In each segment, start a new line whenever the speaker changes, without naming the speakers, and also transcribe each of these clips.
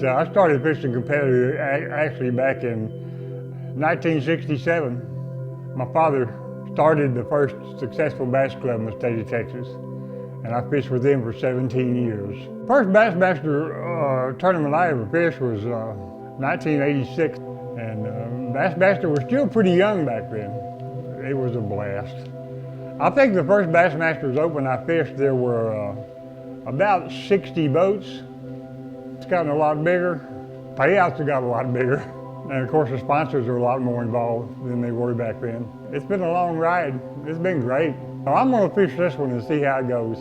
I started fishing competitively actually back in 1967. My father started the first successful bass club in the state of Texas, and I fished with them for 17 years. First BassMaster tournament I ever fished was 1986, and BassMaster was still pretty young back then. It was a blast. I think the first BassMasters Open I fished, there were about 60 boats. It's gotten a lot bigger. Payouts have got a lot bigger. And of course the sponsors are a lot more involved than they were back then. It's been a long ride. It's been great. I'm gonna fish this one and see how it goes.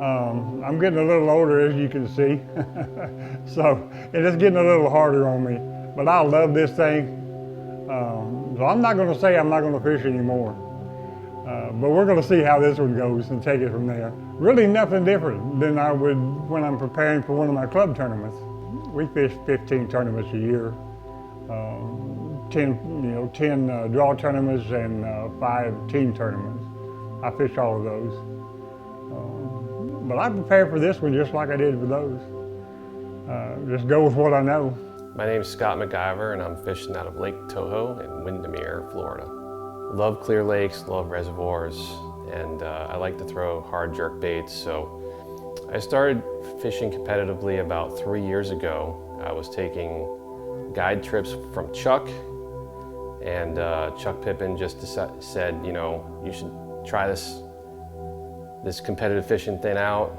I'm getting a little older, as you can see. So it's getting a little harder on me. But I love this thing. So I'm not gonna say I'm not gonna fish anymore. But we're gonna see how this one goes and take it from there. Really nothing different than I would when I'm preparing for one of my club tournaments. We fish 15 tournaments a year. 10 draw tournaments and 5 team tournaments. I fish all of those. But I prepare for this one just like I did for those. Just go with what I know.
My name's Scott McIver, and I'm fishing out of Lake Toho in Windermere, Florida. Love clear lakes, love reservoirs, and I like to throw hard jerk baits. So I started fishing competitively about 3 years ago. I was taking guide trips from Chuck, and Chuck Pippin just said, you know, you should try this competitive fishing thing out.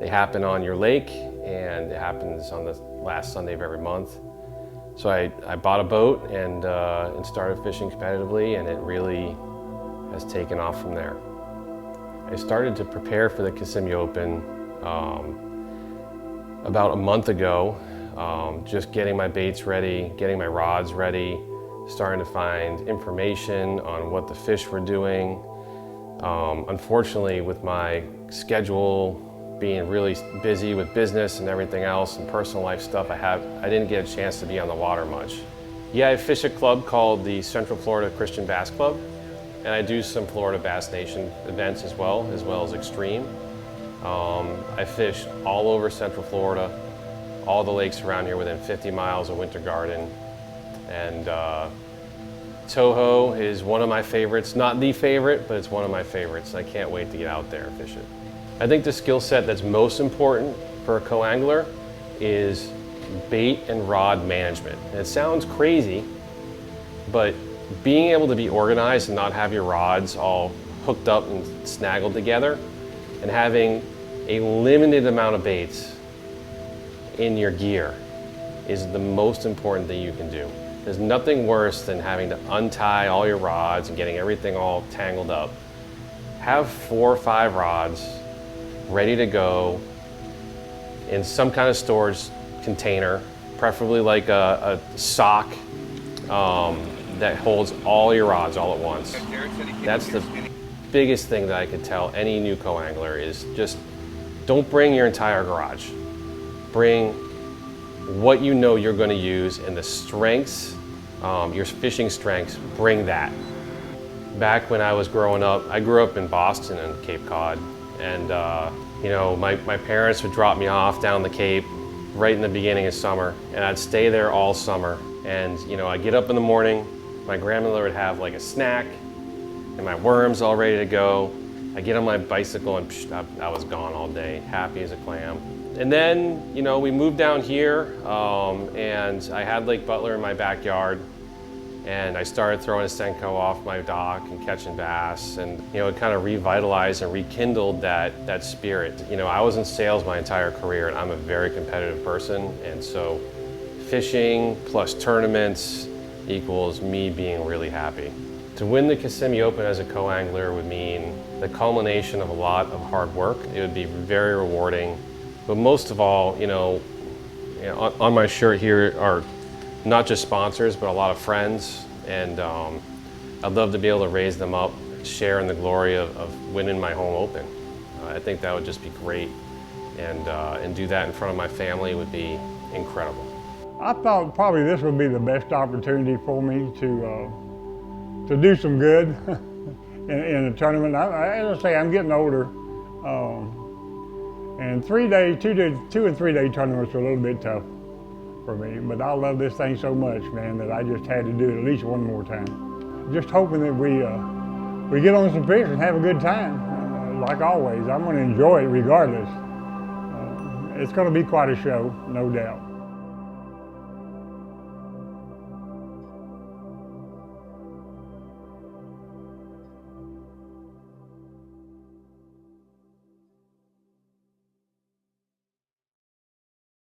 They happen on your lake, and it happens on the last Sunday of every month. So I bought a boat and started fishing competitively, and it really has taken off from there. I started to prepare for the Kissimmee Open about a month ago, just getting my baits ready, getting my rods ready, starting to find information on what the fish were doing. Unfortunately, with my schedule being really busy with business and everything else and personal life stuff, I didn't get a chance to be on the water much. Yeah, I fish a club called the Central Florida Christian Bass Club, and I do some Florida Bass Nation events as well as Extreme. I fish all over Central Florida, all the lakes around here within 50 miles of Winter Garden. And Toho is one of my favorites, not the favorite, but it's one of my favorites. I can't wait to get out there and fish it. I think the skill set that's most important for a co-angler is bait and rod management. And it sounds crazy, but being able to be organized and not have your rods all hooked up and snaggled together, and having a limited amount of baits in your gear is the most important thing you can do. There's nothing worse than having to untie all your rods and getting everything all tangled up. Have 4 or 5 rods ready to go in some kind of storage container, preferably like a sock that holds all your rods all at once. That's the biggest thing that I could tell any new co-angler is just don't bring your entire garage. Bring what you know you're going to use and the strengths, your fishing strengths, bring that. Back when I was growing up, I grew up in Boston and Cape Cod, and you know, my parents would drop me off down the Cape right in the beginning of summer, and I'd stay there all summer. And you know, I'd get up in the morning, my grandmother would have like a snack and my worms all ready to go. I get on my bicycle and I was gone all day, happy as a clam. And then, you know, we moved down here and I had Lake Butler in my backyard, and I started throwing a Senko off my dock and catching bass, and you know, it kind of revitalized and rekindled that spirit. You know, I was in sales my entire career, and I'm a very competitive person, and so fishing plus tournaments equals me being really happy. To win the Kissimmee Open as a co-angler would mean the culmination of a lot of hard work. It would be very rewarding, but most of all, you know, on my shirt here are not just sponsors, but a lot of friends, and I'd love to be able to raise them up, share in the glory of winning my home open. I think that would just be great, and do that in front of my family would be incredible.
I thought probably this would be the best opportunity for me to do some good in a tournament. As I say, I'm getting older. And 3 day, 2 and 3 day tournaments are a little bit tough for me, but I love this thing so much, man, that I just had to do it at least one more time. Just hoping that we get on some fish and have a good time. Like always, I'm going to enjoy it regardless. It's going to be quite a show, no doubt.